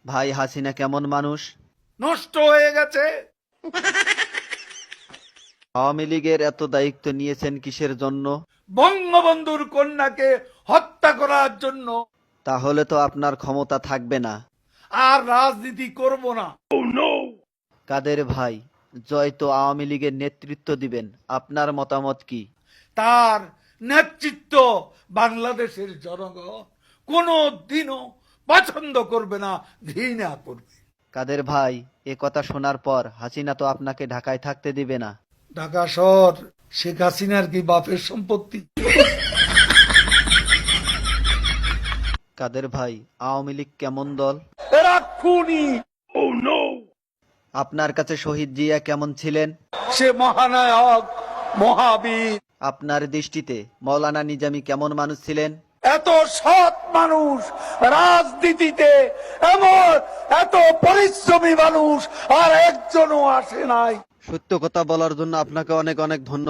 ভাই হাসিনা কেমন মানুষ? নষ্ট হয়ে গেছে। আওয়ামী লীগের এত দায়িত্ব নিয়েছেন কিসের জন্য? বঙ্গবন্ধুর কন্যাকে হত্যা করার জন্য। তাহলে তো আপনার ক্ষমতা থাকবে না। আর রাজনীতি করব না। কাদের ভাই, জয় তো আওয়ামী লীগের নেতৃত্ব দিবেন, আপনার মতামত কি? তার নেতৃত্ব বাংলাদেশের জনগণ কোনো দিনও পছন্দ করবে না, ঘৃণা করবে। কাদের ভাই, এ কথা শোনার পর হাসিনা তো আপনাকে ঢাকায় থাকতে দিবে না। ঢাকা শহর শেখ হাসিনার কি বাপের সম্পত্তি? কাদের ভাই, আওয়ামী লীগ কেমন দল? এরা খুনি। আপনার কাছে শহীদ জিয়া কেমন ছিলেন? সে মহানায়ক, মহাবীর। আপনার দৃষ্টিতে মৌলানা নিজামী কেমন মানুষ ছিলেন? এত সৎ মানুষ রাজনীতিতে, এমন এত পরিশ্রমী মানুষ আর একজনও আসে নাই। সত্য কথা বলার জন্য আপনাকে অনেক অনেক ধন্যবাদ।